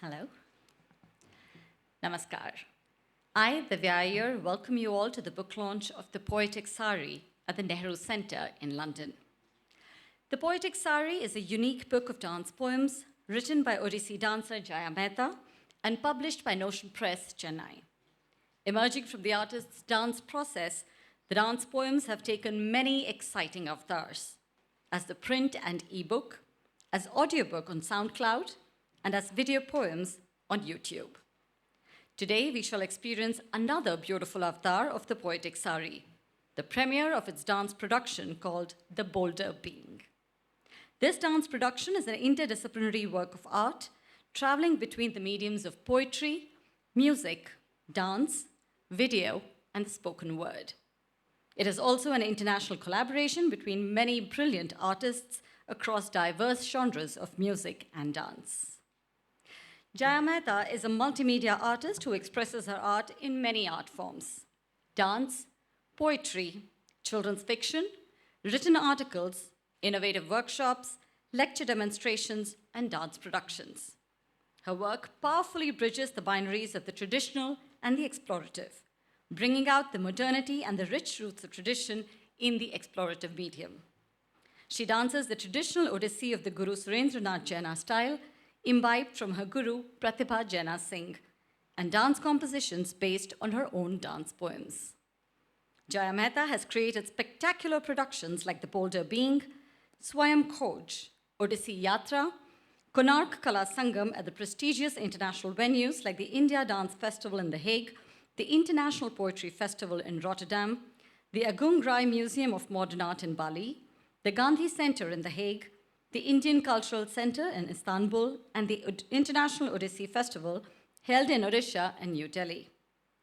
Hello. Namaskar. I, Divya, welcome you all to the book launch of the Poetic Saree at the Nehru Centre in London. The Poetic Saree is a unique book of dance poems written by Odissi dancer Jaya Mehta and published by Notion Press, Chennai. Emerging from the artist's dance process, the dance poems have taken many exciting avatars as the print and e-book, as audiobook on SoundCloud, and as video poems on YouTube. Today, we shall experience another beautiful avatar of the Poetic Saree, the premiere of its dance production called The Bolder Being. This dance production is an interdisciplinary work of art traveling between the mediums of poetry, music, dance, video, and the spoken word. It is also an international collaboration between many brilliant artists across diverse genres of music and dance. Jaya Mehta is a multimedia artist who expresses her art in many art forms: dance, poetry, children's fiction, written articles, innovative workshops, lecture demonstrations, and dance productions. Her work powerfully bridges the binaries of the traditional and the explorative, bringing out the modernity and the rich roots of tradition in the explorative medium. She dances the traditional Odissi of the Guru Surendranath Jaina style, imbibed from her guru Pratibha Jaina Singh, and dance compositions based on her own dance poems. Jaya Mehta has created spectacular productions like The Bolder Being, Swayam Khoj, Odissi Yatra, Konark Kala Sangam at the prestigious international venues like the India Dance Festival in The Hague, the International Poetry Festival in Rotterdam, the Agung Rai Museum of Modern Art in Bali, the Gandhi Center in The Hague, the Indian Cultural Center in Istanbul, and the International Odissi Festival held in Odisha and New Delhi.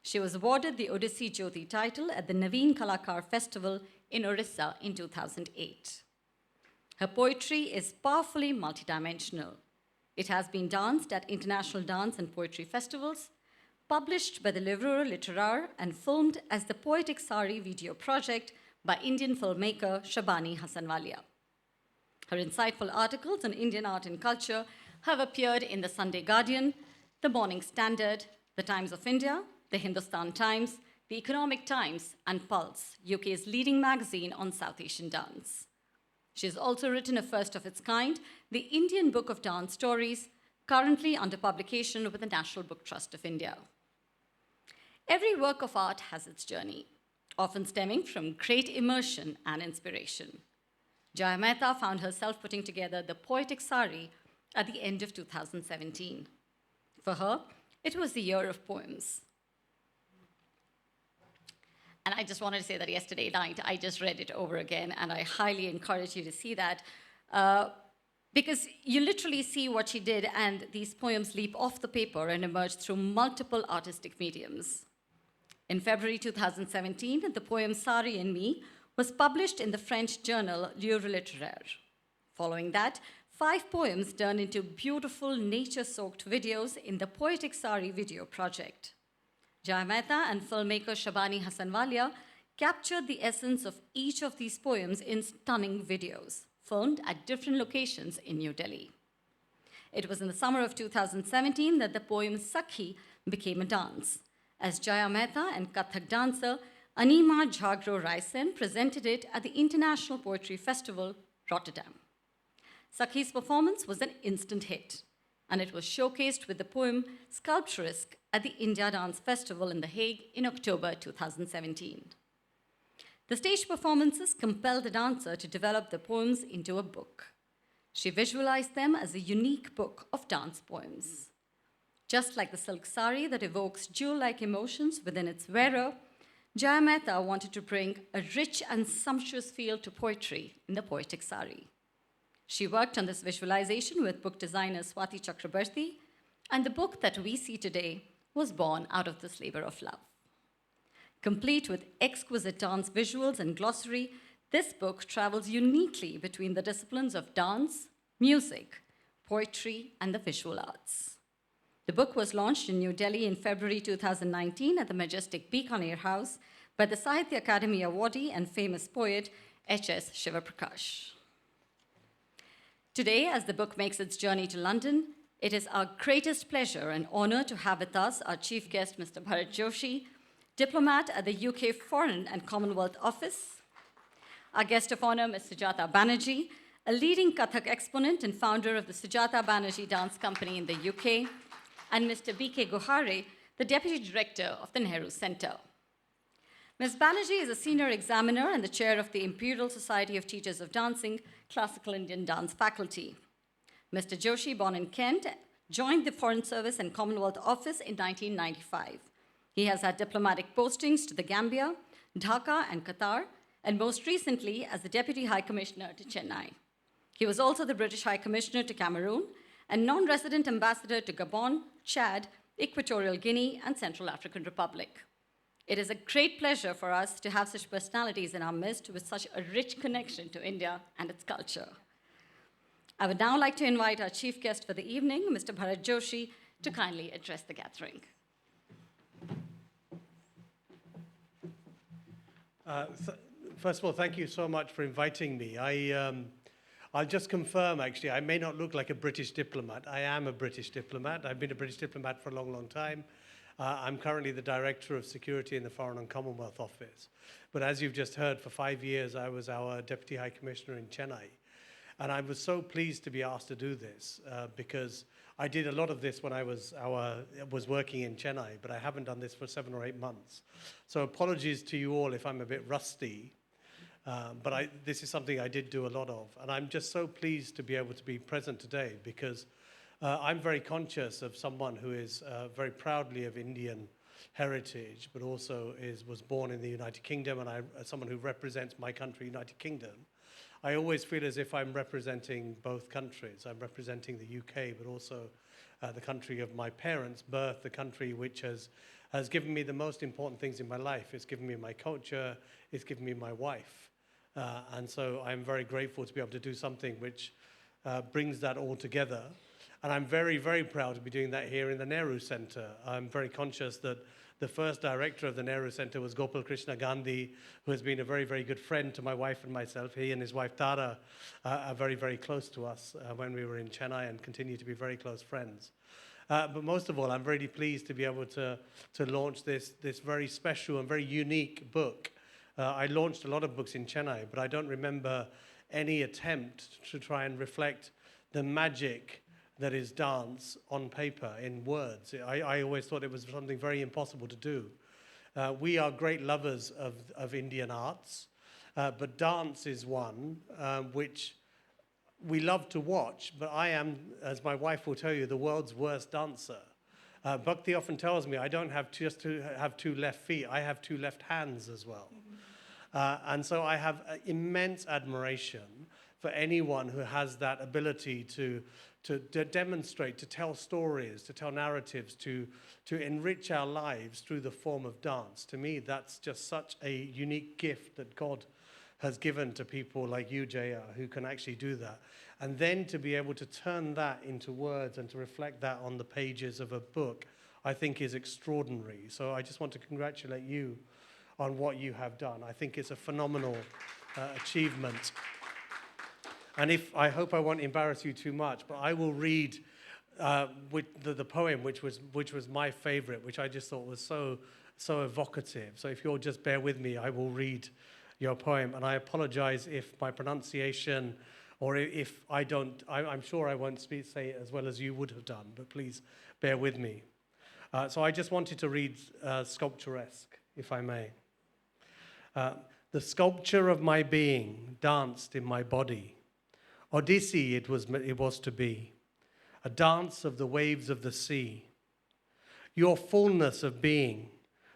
She was awarded the Odissi Jyoti title at the Naveen Kalakar Festival in Orissa in 2008. Her poetry is powerfully multidimensional. It has been danced at international dance and poetry festivals, published by the Livre Littéraire, and filmed as the Poetic Saree video project by Indian filmmaker Shabani Hassanwalia. Her insightful articles on Indian art and culture have appeared in the Sunday Guardian, the Morning Standard, the Times of India, the Hindustan Times, the Economic Times, and Pulse, UK's leading magazine on South Asian dance. She has also written a first of its kind, the Indian Book of Dance Stories, currently under publication with the National Book Trust of India. Every work of art has its journey, often stemming from great immersion and inspiration. Jaya Mehta found herself putting together the Poetic Saree at the end of 2017. For her, it was the year of poems. And I just wanted to say that yesterday night, I just read it over again, and I highly encourage you to see that, because you literally see what she did, and these poems leap off the paper and emerge through multiple artistic mediums. In February 2017, the poem Saree and Me was published in the French journal Livre Littéraire. Following that, 5 poems turned into beautiful nature-soaked videos in the Poetic Saree video project. Jaya Mehta and filmmaker Shabani Hassanwalia captured the essence of each of these poems in stunning videos, filmed at different locations in New Delhi. It was in the summer of 2017 that the poem Sakhi became a dance, as Jaya Mehta and Kathak dancer Anima Jhagro Raisen presented it at the International Poetry Festival, Rotterdam. Sakhi's performance was an instant hit, and it was showcased with the poem Sculpturesque at the India Dance Festival in The Hague in October 2017. The stage performances compelled the dancer to develop the poems into a book. She visualized them as a unique book of dance poems. Just like the silk saree that evokes jewel-like emotions within its wearer, Jaya Mehta wanted to bring a rich and sumptuous feel to poetry in the Poetic Saree. She worked on this visualization with book designer Swati Chakrabarti, and the book that we see today was born out of this labor of love. Complete with exquisite dance visuals and glossary, this book travels uniquely between the disciplines of dance, music, poetry, and the visual arts. The book was launched in New Delhi in February 2019 at the majestic Bikaner House by the Sahitya Academy awardee and famous poet H.S. Shivaprakash. Today, as the book makes its journey to London, It is our greatest pleasure and honor to have with us our chief guest, Mr. Bharat Joshi, diplomat at the UK Foreign and Commonwealth Office. Our guest of honor, Ms. Sujata Banerjee, a leading Kathak exponent and founder of the Sujata Banerjee Dance Company in the UK, and Mr. B.K. Gohare, the Deputy Director of the Nehru Centre. Ms. Banerjee is a senior examiner and the chair of the Imperial Society of Teachers of Dancing, Classical Indian Dance Faculty. Mr. Joshi, born in Kent, joined the Foreign Service and Commonwealth Office in 1995. He has had diplomatic postings to the Gambia, Dhaka, and Qatar, and most recently as the Deputy High Commissioner to Chennai. He was also the British High Commissioner to Cameroon and non-resident ambassador to Gabon, Chad, Equatorial Guinea, and Central African Republic. It is a great pleasure for us to have such personalities in our midst with such a rich connection to India and its culture. I would now like to invite our chief guest for the evening, Mr. Bharat Joshi, to kindly address the gathering. First of all, thank you so much for inviting me. I'll just confirm, actually, I may not look like a British diplomat. I am a British diplomat. I've been a British diplomat for a long, long time. I'm currently the Director of Security in the Foreign and Commonwealth Office. But as you've just heard, for 5 years, I was our Deputy High Commissioner in Chennai. And I was so pleased to be asked to do this because I did a lot of this when I was working in Chennai, but I haven't done this for 7 or 8 months. So apologies to you all if I'm a bit rusty, but this is something I did do a lot of. And I'm just so pleased to be able to be present today because I'm very conscious of someone who is very proudly of Indian heritage, but also was born in the United Kingdom, and as someone who represents my country, United Kingdom. I always feel as if I'm representing both countries. I'm representing the UK, but also the country of my parents' birth, the country which has given me the most important things in my life. It's given me my culture, it's given me my wife. And so I'm very grateful to be able to do something which brings that all together. And I'm very, very proud to be doing that here in the Nehru Centre. I'm very conscious that the first director of the Nehru Centre was Gopal Krishna Gandhi, who has been a very, very good friend to my wife and myself. He and his wife Tara are very, very close to us when we were in Chennai and continue to be very close friends. But most of all, I'm very pleased to be able to launch this very special and very unique book. I launched a lot of books in Chennai, but I don't remember any attempt to try and reflect the magic that is dance on paper in words. I always thought it was something very impossible to do. We are great lovers of Indian arts, but dance is one which we love to watch, but I am, as my wife will tell you, the world's worst dancer. Bhakti often tells me I don't have just to have 2 left feet, I have 2 left hands as well. And so I have immense admiration for anyone who has that ability to demonstrate, to tell stories, to tell narratives, to enrich our lives through the form of dance. To me, that's just such a unique gift that God has given to people like you, Jaya, who can actually do that. And then to be able to turn that into words and to reflect that on the pages of a book, I think is extraordinary. So I just want to congratulate you on what you have done. I think it's a phenomenal achievement. And I hope I won't embarrass you too much, but I will read with the poem, which was my favorite, which I just thought was so evocative. So if you'll just bear with me, I will read your poem. And I apologize if my pronunciation, or if I don't, I'm sure I won't say it as well as you would have done, but please bear with me. So I just wanted to read sculpturesque, if I may. The sculpture of my being danced in my body. Odyssey it was to be, a dance of the waves of the sea. Your fullness of being,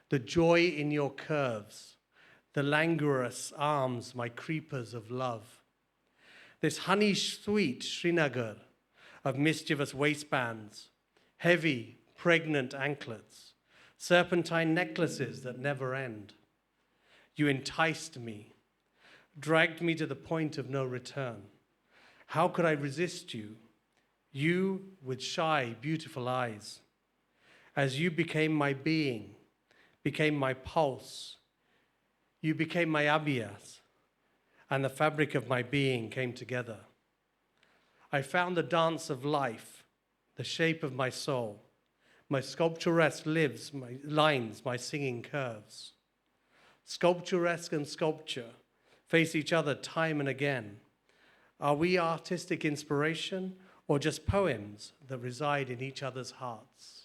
the joy in your curves, the languorous arms, my creepers of love. This honey-sweet Srinagar of mischievous waistbands, heavy, pregnant anklets, serpentine necklaces that never end. You enticed me, dragged me to the point of no return. How could I resist you? You with shy, beautiful eyes. As you became my being, became my pulse, you became my abhyas, and the fabric of my being came together. I found the dance of life, the shape of my soul. My sculpturesque lives, my lines, my singing curves. Sculpturesque and sculpture face each other time and again. Are we artistic inspiration or just poems that reside in each other's hearts?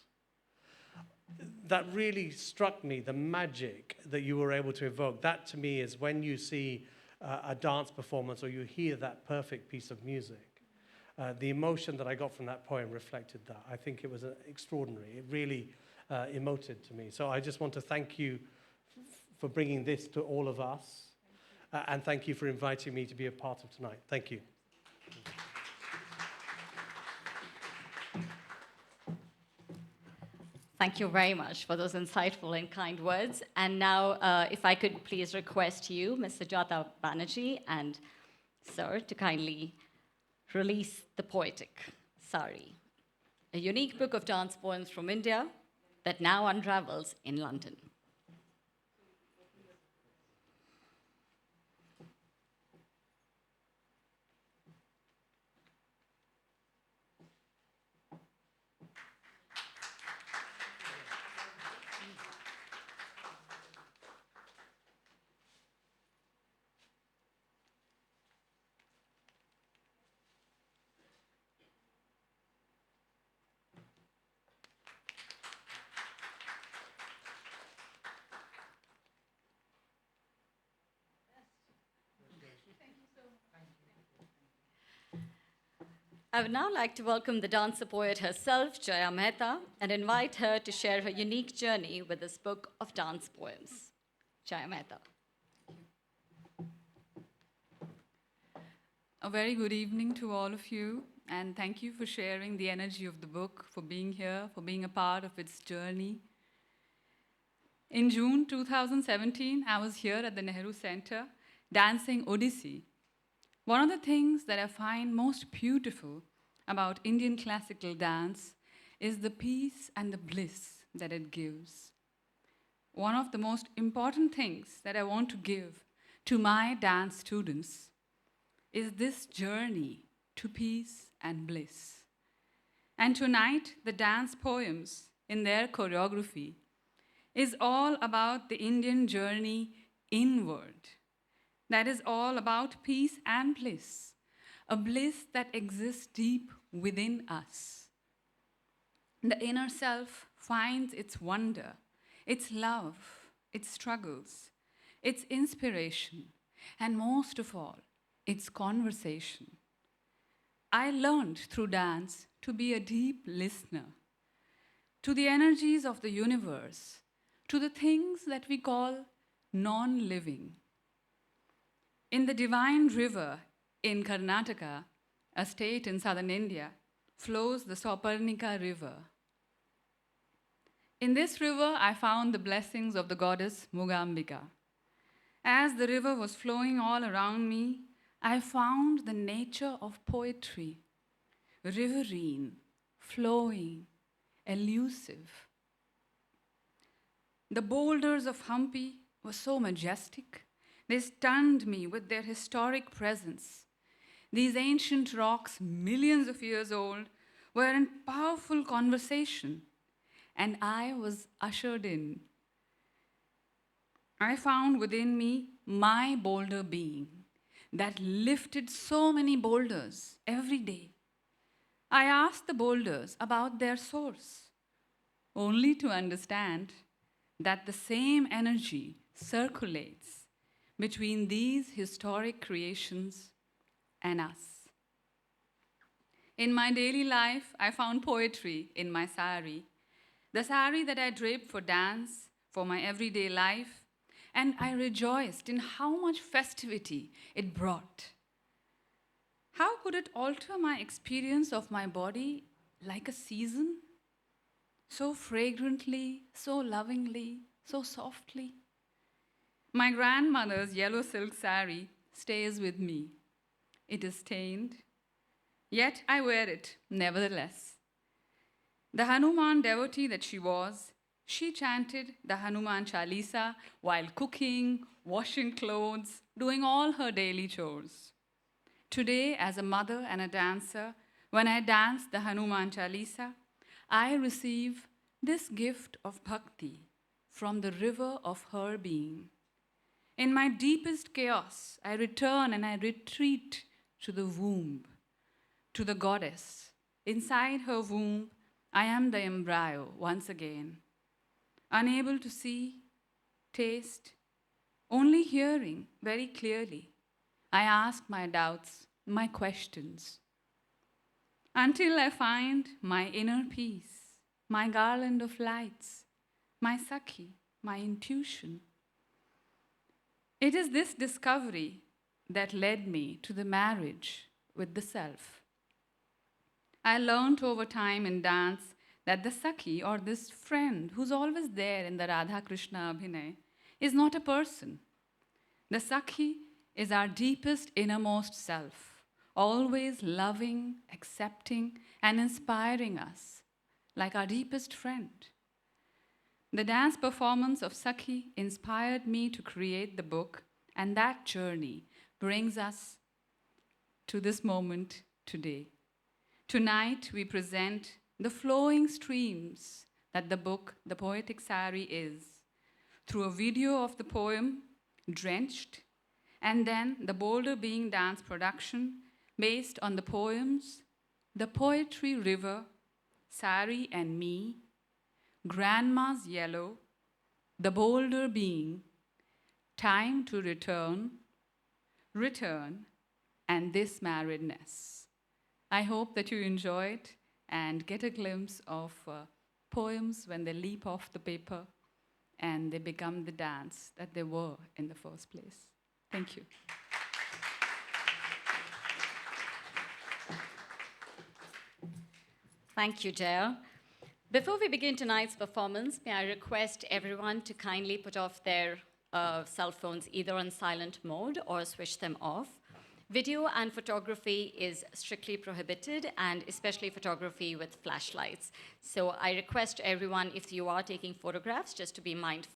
That really struck me, the magic that you were able to evoke. That to me is when you see a dance performance or you hear that perfect piece of music. The emotion that I got from that poem reflected that. I think it was extraordinary. It really emoted to me. So I just want to thank you for bringing this to all of us. And thank you for inviting me to be a part of tonight. Thank you. Thank you very much for those insightful and kind words. And now, if I could please request you, Mr. Jata Banerjee and Sir, to kindly release the Poetic Saree, a unique book of dance poems from India that now unravels in London. I would now like to welcome the dancer poet herself, Jaya Mehta, and invite her to share her unique journey with this book of dance poems. Jaya Mehta. A very good evening to all of you, and thank you for sharing the energy of the book, for being here, for being a part of its journey. In June 2017, I was here at the Nehru Center dancing Odissi. One of the things that I find most beautiful about Indian classical dance is the peace and the bliss that it gives. One of the most important things that I want to give to my dance students is this journey to peace and bliss. And tonight, the dance poems in their choreography is all about the Indian journey inward. That is all about peace and bliss, a bliss that exists deep within us. The inner self finds its wonder, its love, its struggles, its inspiration, and most of all, its conversation. I learned through dance to be a deep listener to the energies of the universe, to the things that we call non-living. In the divine river in Karnataka, a state in southern India, flows the Sauparnika River. In this river, I found the blessings of the goddess Mugambika. As the river was flowing all around me, I found the nature of poetry, riverine, flowing, elusive. The boulders of Hampi were so majestic. They stunned me with their historic presence. These ancient rocks, millions of years old, were in powerful conversation, and I was ushered in. I found within me my boulder being that lifted so many boulders every day. I asked the boulders about their source, only to understand that the same energy circulates between these historic creations and us. In my daily life, I found poetry in my saree, the saree that I draped for dance, for my everyday life, and I rejoiced in how much festivity it brought. How could it alter my experience of my body like a season? So fragrantly, so lovingly, so softly. My grandmother's yellow silk saree stays with me. It is stained, yet I wear it nevertheless. The Hanuman devotee that she was, she chanted the Hanuman Chalisa while cooking, washing clothes, doing all her daily chores. Today, as a mother and a dancer, When I dance the Hanuman Chalisa, I receive this gift of bhakti from the river of her being. In my deepest chaos, I return and I retreat to the womb, to the goddess. Inside her womb, I am the embryo once again, unable to see, taste, only hearing very clearly. I ask my doubts, my questions, until I find my inner peace, my garland of lights, my Sakhi, my intuition. It is this discovery that led me to the marriage with the self. I learned over time in dance that the Sakhi, or this friend who's always there in the Radha Krishna Abhinay, is not a person. The Sakhi is our deepest innermost self, always loving, accepting, and inspiring us, like our deepest friend. The dance performance of Sakhi inspired me to create the book, and that journey brings us to this moment today. Tonight, we present the flowing streams that the book, The Poetic Saree, is, through a video of the poem, Drenched, and then the Boulder Being dance production based on the poems, The Poetry River, Saree and Me, Grandma's Yellow, The Boulder Being, Time to Return, Return, and This Marriedness. I hope that you enjoyed and get a glimpse of poems when they leap off the paper and they become the dance that they were in the first place. Thank you. Thank you, Jaya. Before we begin tonight's performance, may I request everyone to kindly put off their cell phones either on silent mode or switch them off. Video and photography is strictly prohibited, and especially photography with flashlights. So I request everyone, if you are taking photographs, just to be mindful